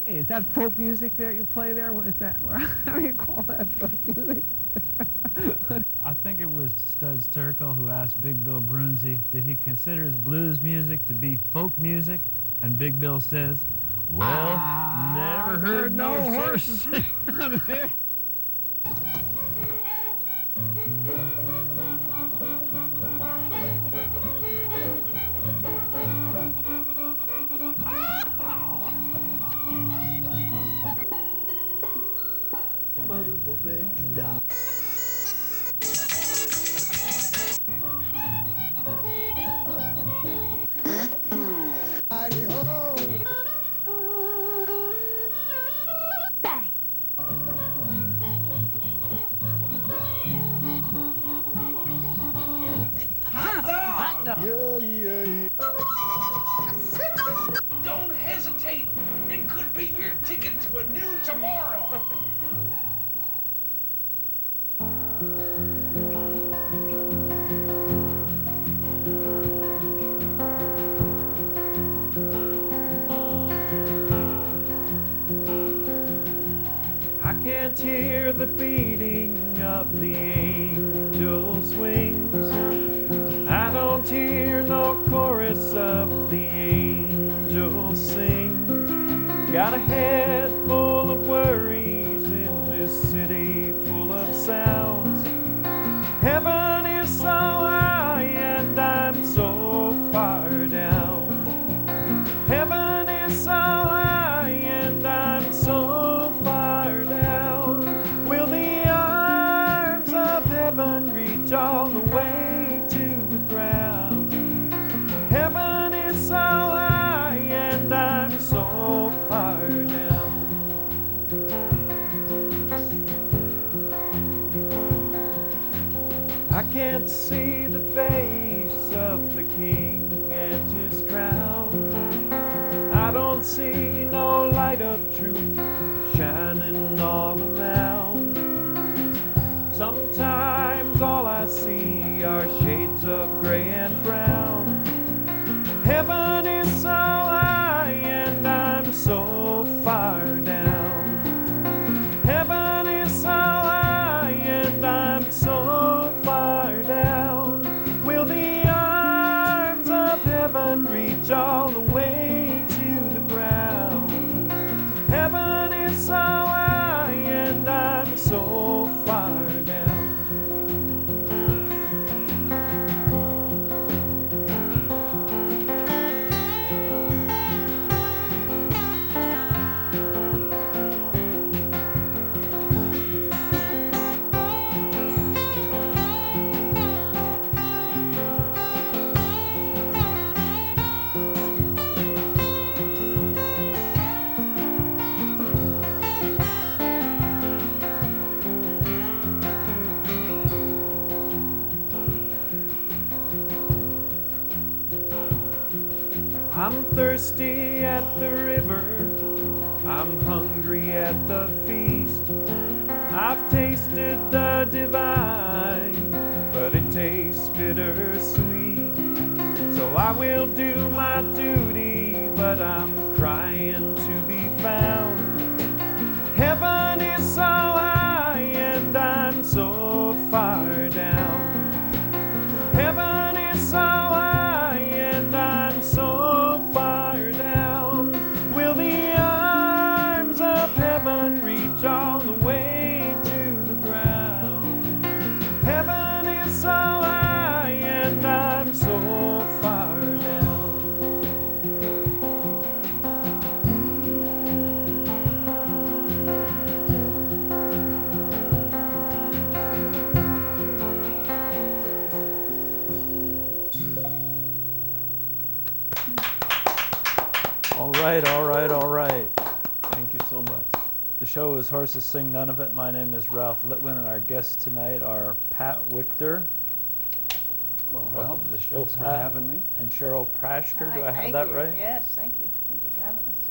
Hey, is that folk music that you play there? What is that? How do you call that folk music? I think it was Studs Terkel who asked Big Bill Brunzi, did he consider his blues music to be folk music? And Big Bill says, well, never heard no horse. Don't hesitate. It could be your ticket to a new tomorrow. I can't hear the beating of the angel's wings. I don't hear no chorus of the angels sing. Got a head full of worries in this city full of sounds. Heaven is so high and I'm so far down. Heaven is so high and I'm so far down. Will the arms of heaven reach all the way to the ground? Heaven is so high and I'm so far down. I can't see the face of the king and his crown. I don't see no light of truth shining all around. Sometimes all I see are shades of gray and brown. Heaven is so high and I'm so far down. Heaven is so high and I'm so far down. Will the arms of heaven reach all the way to the ground? Heaven is so high and I'm so far down. I'm thirsty at the river, I'm hungry at the feast. I've tasted the divine, but it tastes bittersweet. So I will do my duty, but I'm crying to be found. Heaven is so high and I'm so far down. Heaven is so high and I'm so far down. Will the arms of heaven reach all the way to the ground? Heaven is so high and I'm so far down. All right. Thank you so much. The show is Horses Sing None of It. My name is Ralph Litwin, and our guests tonight are Pat Wictor. Well, Welcome Ralph, to the show, thanks for Pat. having me. And Cheryl Prashker. Hi, Do I have thank that you. right? Yes, thank you. Thank you for having us.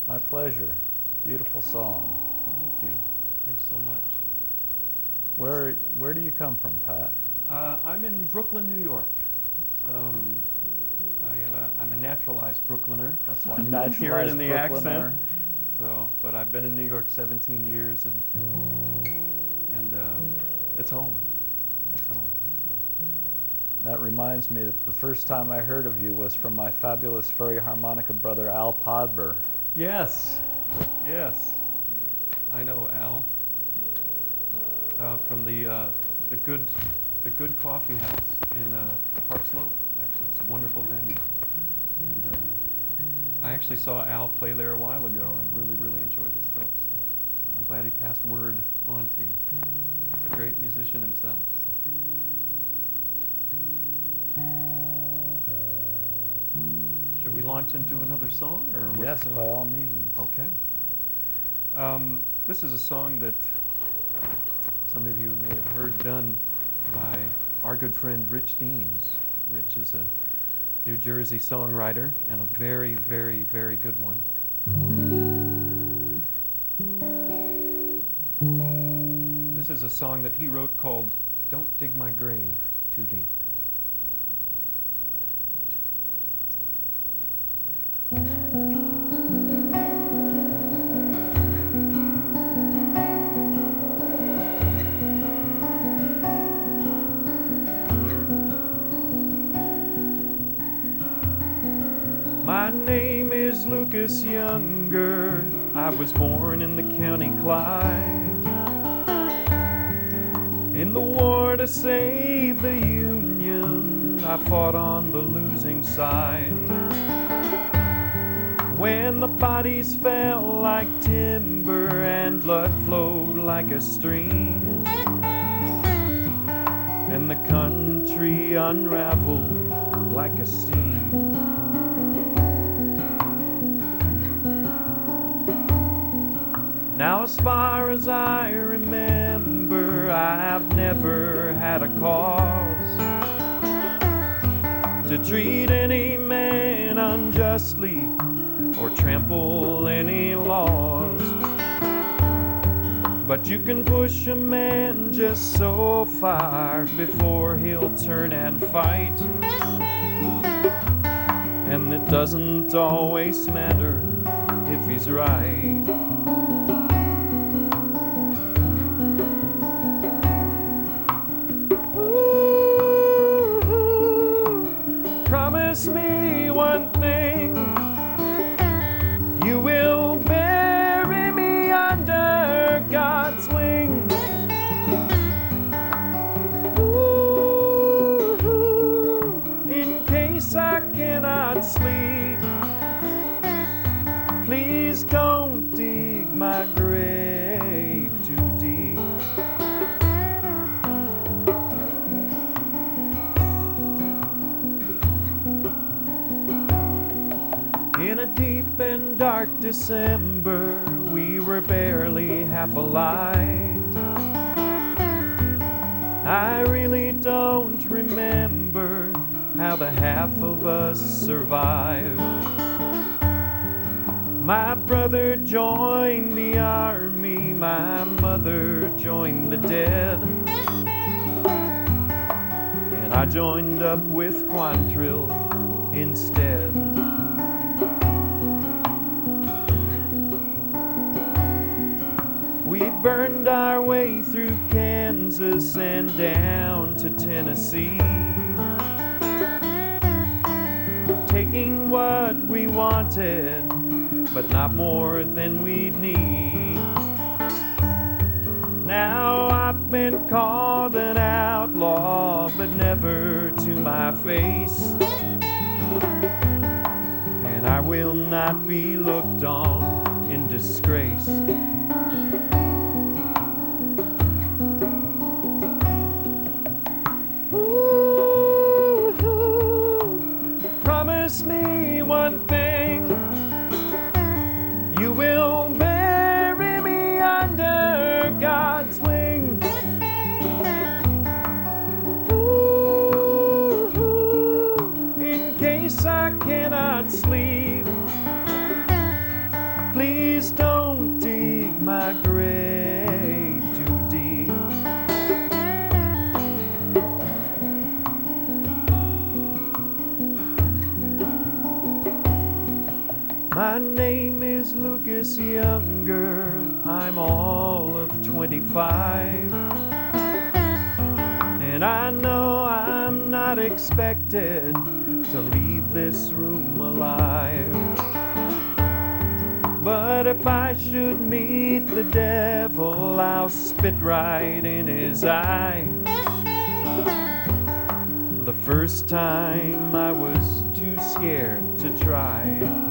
My pleasure. Beautiful song. Thank you. Thanks so much. Where do you come from, Pat? I'm in Brooklyn, New York. I'm a naturalized Brooklyner. That's why A you don't hear it in the naturalized accent. Brooklyner. So, but I've been in New York 17 years, and it's home. It's home. That reminds me that the first time I heard of you was from my fabulous furry harmonica brother, Al Podber. Yes, yes. I know Al from the good Coffee House in Park Slope. Actually, it's a wonderful venue, and I actually saw Al play there a while ago and really enjoyed his stuff. So I'm glad he passed word on to you. He's a great musician himself. So. Should we launch into another song, or Yes, by all means. Okay. This is a song that some of you may have heard done by our good friend Rich Deans. Rich is a New Jersey songwriter and a very good one. This is a song that he wrote called "Don't Dig My Grave Too Deep." My name is Lucas Younger. I was born in the County Clyde, in the war to save the Union. I fought on the losing side. When the bodies fell like timber and blood flowed like a stream, and the country unraveled like a steam. Now, as far as I remember, I've never had a cause to treat any man unjustly or trample any laws. But you can push a man just so far before he'll turn and fight. And it doesn't always matter if he's right. Promise me one thing, you will bury me under God's wing. Ooh, in case I cannot sleep, please don't dig my grave too deep. In a deep and dark December, we were barely half alive. I really don't remember how the half of us survived. My brother joined the army, my mother joined the dead, and I joined up with Quantrill instead. We burned our way through Kansas and down to Tennessee, taking what we wanted, but not more than we'd need. Now I've been called an outlaw, but never to my face, and I will not be looked on in disgrace. Promise me one thing, you will bury me under God's wing. Ooh, in case I cannot sleep, please don't dig my grave too deep. My name is Lucas Younger. I'm all of 25. And I know I'm not expected to leave this room alive. But if I should meet the devil, I'll spit right in his eye. The first time I was too scared to try.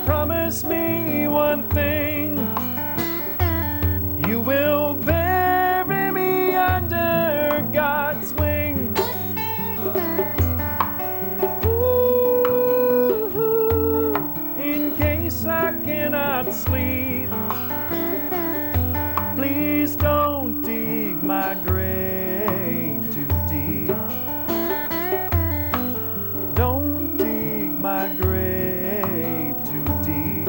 Promise me one thing, you will bury me under God's wing. Ooh, in case I cannot sleep, please don't dig my grave too deep. Don't dig my grave too deep.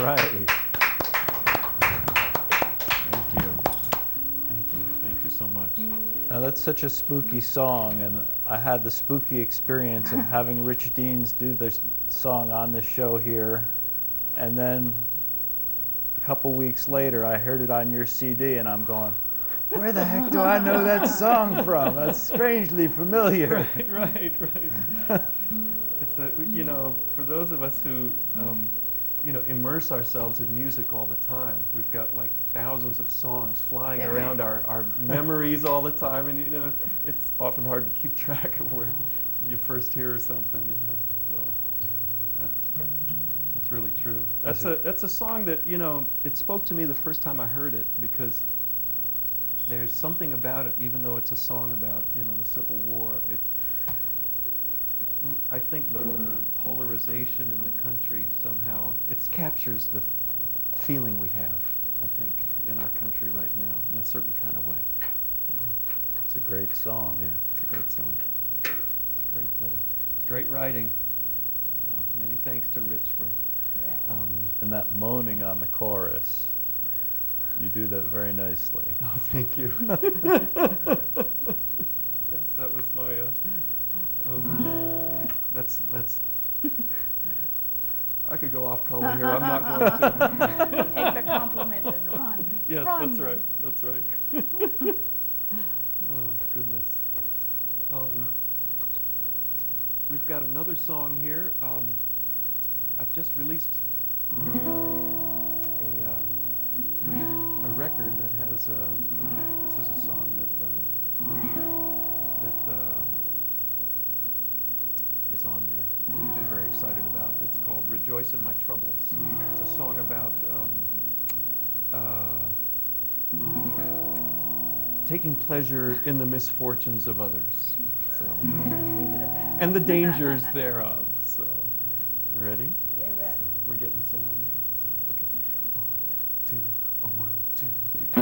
Right. Thank you. Thank you. Thank you so much. Now that's such a spooky song, and I had the spooky experience of having Rich Deans do this song on the show here, and then a couple weeks later I heard it on your CD, and I'm going, where the heck do I know that song from? That's strangely familiar. Right. It's a, you know, for those of us who, you know, immerse ourselves in music all the time. We've got like thousands of songs flying around our memories all the time, and you know, it's often hard to keep track of where you first hear something. You know, so that's really true. That's a song that, you know, it spoke to me the first time I heard it, because there's something about it, even though it's a song about, you know, the Civil War. I think the polarization in the country somehow, it captures the feeling we have, I think, in our country right now, in a certain kind of way. It's a great song. Yeah, it's a great song. It's great writing. So many thanks to Rich for. Yeah. And that moaning on the chorus, you do that very nicely. Oh, thank you. Yes, that was my. That's. I could go off color here. I'm not going to. Take the compliment and run. Yes, Run. that's right. That's right. Oh goodness. We've got another song here. I've just released a record that has. This is a song that is on there, which I'm very excited about. It's called "Rejoice in My Troubles." It's a song about taking pleasure in the misfortunes of others. So, Leave it at that. and the dangers thereof. So, ready? Yeah, right. So we're getting sound here. So, okay. 1, 2, 1, 2, 3.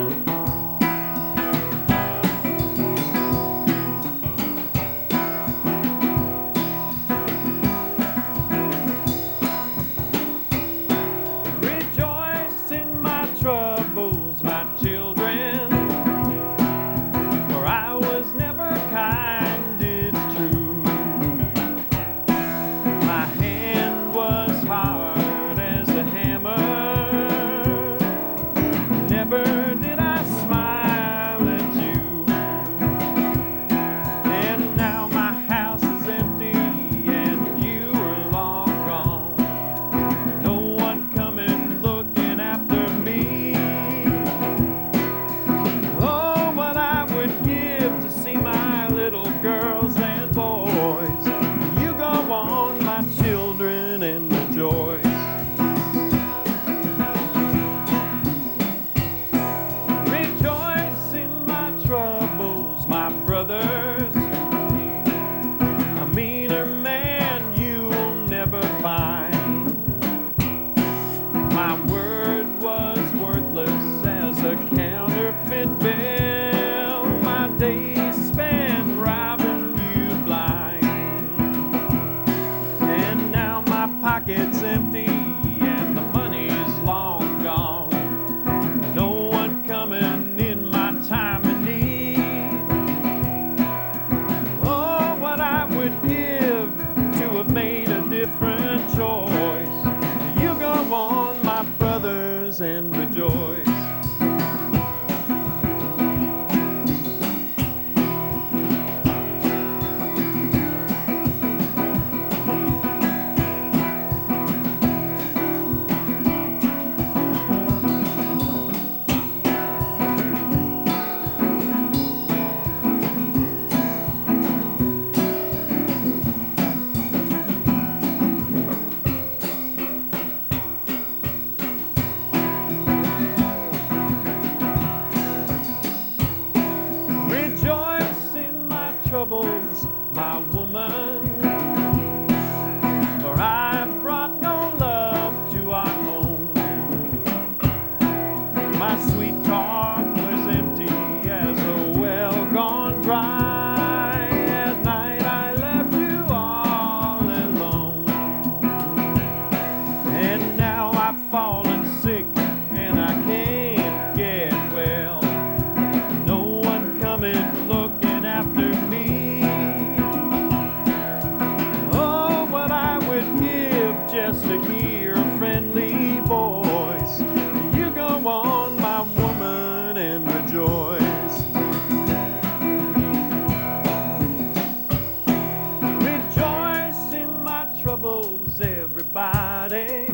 everybody.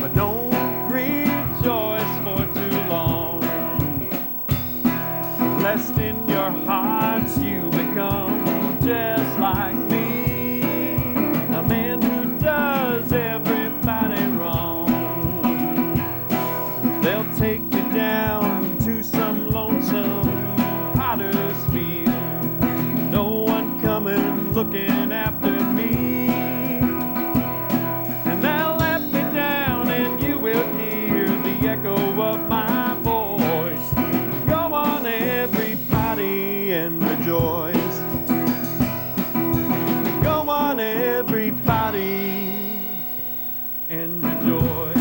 But don't rejoice for too long, lest in your hearts you become just like me, a man who does everybody wrong. They'll take you down to some lonesome potter's field, no one coming looking after me, and they'll let me down and you will hear the echo of my voice. Go on everybody and rejoice. Go on everybody and rejoice.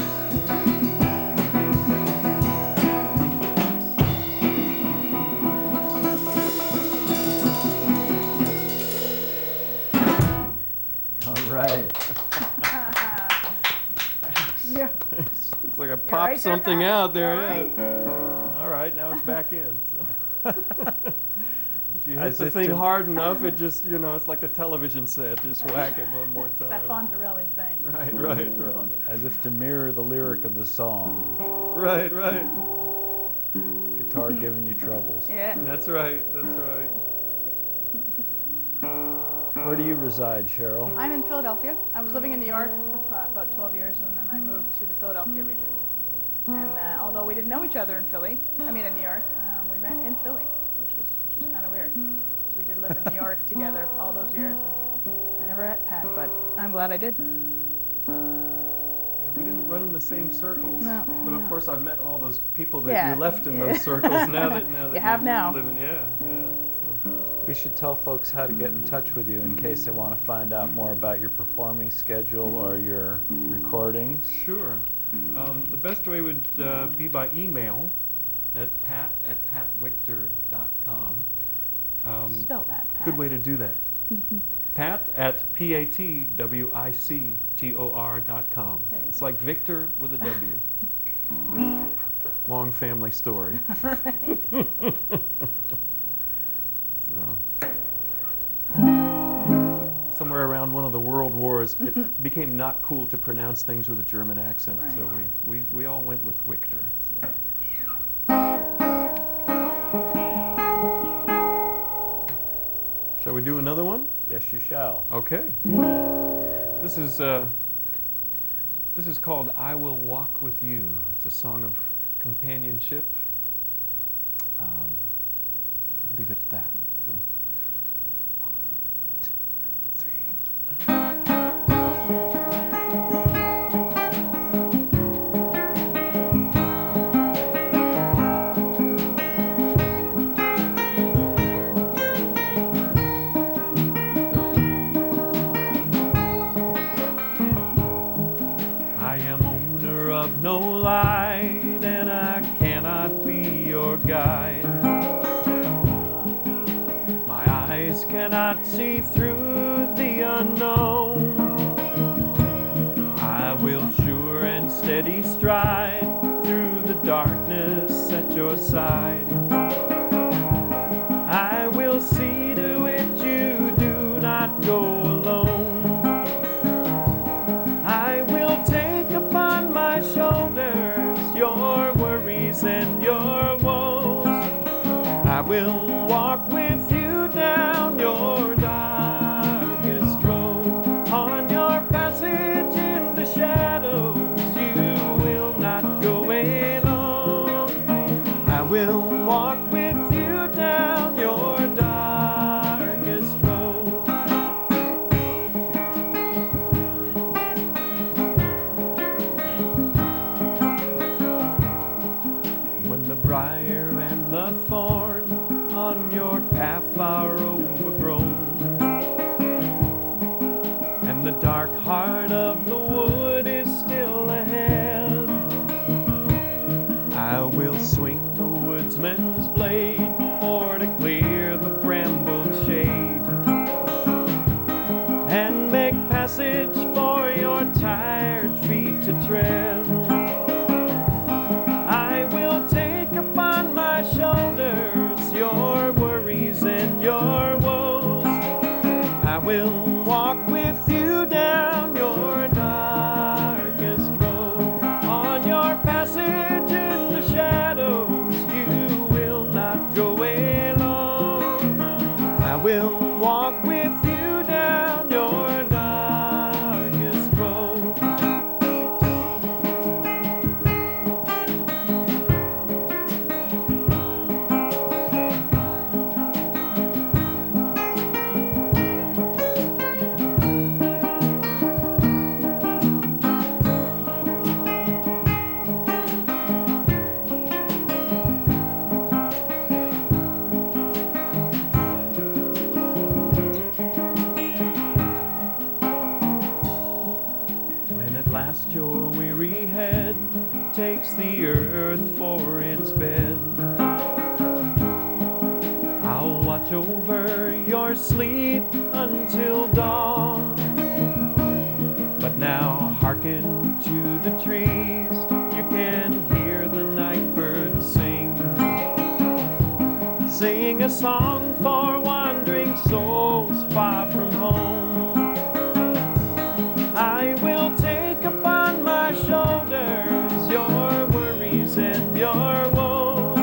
All right. Yeah. Looks like I popped right there, something Pat. out there. All Yeah. right. All right, now it's back in. So. If you hit As the if thing to- hard enough, it just, you know, it's like the television set. Just whack it one more time. That Fonzarelli thing. Right, right, right. As if to mirror the lyric of the song. Right, right. Guitar giving you troubles. Yeah. That's right, that's right. Where do you reside, Cheryl? I'm in Philadelphia. I was living in New York for about 12 years, and then I moved to the Philadelphia region. And although we didn't know each other in New York, we met in Philly, which was kind of weird. So we did live in New York together all those years, and I never met Pat, but I'm glad I did. Yeah, we didn't run in the same circles. No, But of no. course, I've met all those people that Yeah, you left in yeah. those circles now that You have now. live in, yeah. So. We should tell folks how to get in touch with you in case they want to find out more about your performing schedule or your recordings. Sure. The best way would be by email at pat@patwictor.com. Spell that, Pat. Good way to do that. pat@patwictor.com. There you It's like Victor with a W. Long family story. So, somewhere around one of the world wars, it became not cool to pronounce things with a German accent, Right. so we all went with Wictor. So. Shall we do another one? Yes, you shall. Okay. This is called "I Will Walk with You." It's a song of companionship. I'll leave it at that. So. 1, 2, 3. I am owner of no light, and I cannot be your guide. My eyes cannot see through the unknown. I will sure and steady stride through the darkness at your side. I will see to it you do not go alone. I will take upon my shoulders your worries and your woes. I will walk with you down your darkest road. On your passage in the shadows, you will not go alone. I will walk with you down your darkest road. When the briar and the thorn on your path are overgrown, and the dark heart of the wood is still ahead, I will swing the woodsman's blade for to clear the bramble shade, and make passage for your tired feet to tread. I will take upon my shoulders your worries and your woes. I will walk with you down your darkest road. On your passage in the shadows, you will not go alone. I will walk with you down your darkest road. When at last your weary head takes the earth for its bed, I'll watch over your sleep until dawn. But now hearken to the trees, you can hear the night birds sing, sing a song for wandering souls far from home. I will take upon my shoulders your worries and your woes.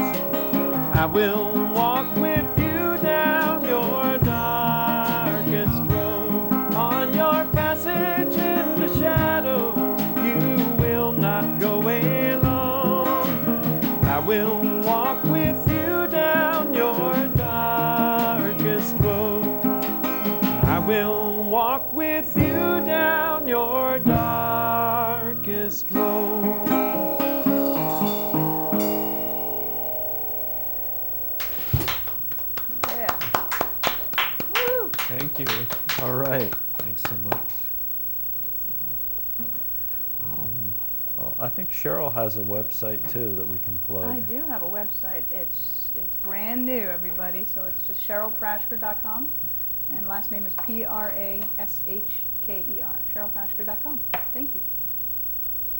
I will walk with you down your darkest road. On your passage in the shadows, you will not go alone. I will walk with you down your darkest road. I will walk with you down your darkest road. Yeah. Woo! Thank you. All right. Thanks so much. Well, I think Cheryl has a website too that we can plug. I do have a website. It's brand new, everybody. So it's just CherylPrashker.com, and last name is Prashker. CherylPrashker.com. Thank you.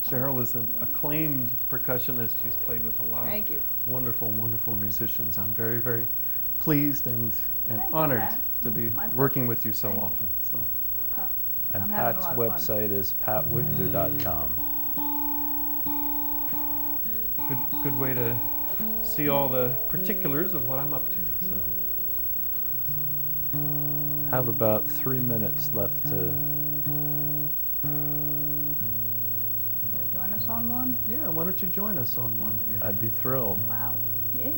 Cheryl is an acclaimed percussionist. She's played with a lot Thank of you. wonderful, wonderful musicians. I'm very, very pleased and Thank you, honored Pat. to be My pleasure. working with you so Thank you. often. So, And I'm having a Pat's lot of fun. website is patwictor.com. good way to see all the particulars of what I'm up to. So, Have about 3 minutes left to. You gonna join us on one? yeah, why don't you join us on one here? I'd be thrilled. Wow. Yay.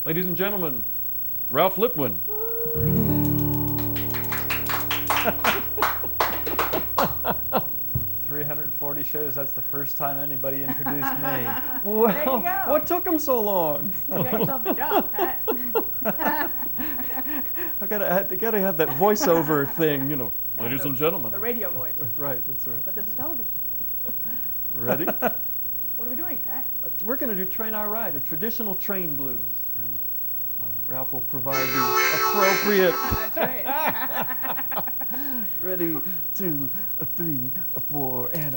Ladies and gentlemen, Ralph Litwin. 340 shows. That's the first time anybody introduced me. Well, There you go. what took him so long? You got yourself a job, Pat. I gotta have that voiceover thing, you know. Ladies and gentlemen. The radio voice. Right, that's right. But this is television. Ready? What are we doing, Pat? We're going to do Train Our Ride, a traditional train blues. And Ralph will provide the appropriate. That's right. Ready, 2, 3, 4, and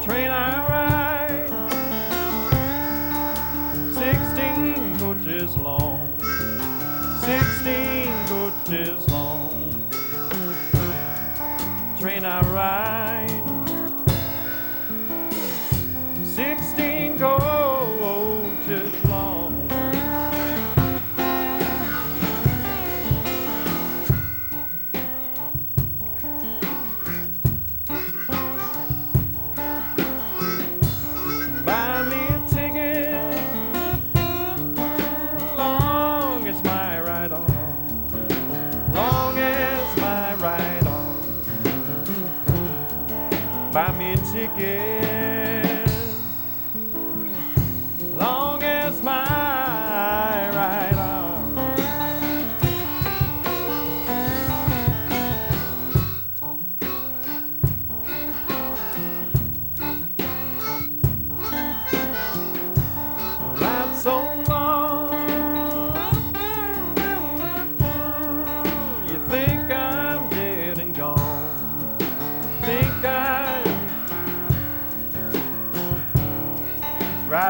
Train I ride, 16 coaches long, 16 coaches long. Train I ride, 16 coaches long. Buy me a ticket, long as my right arm, long as my right arm. Buy me a ticket, long as my right arm. Ride so long,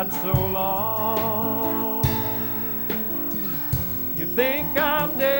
had so long. You think I'm dead?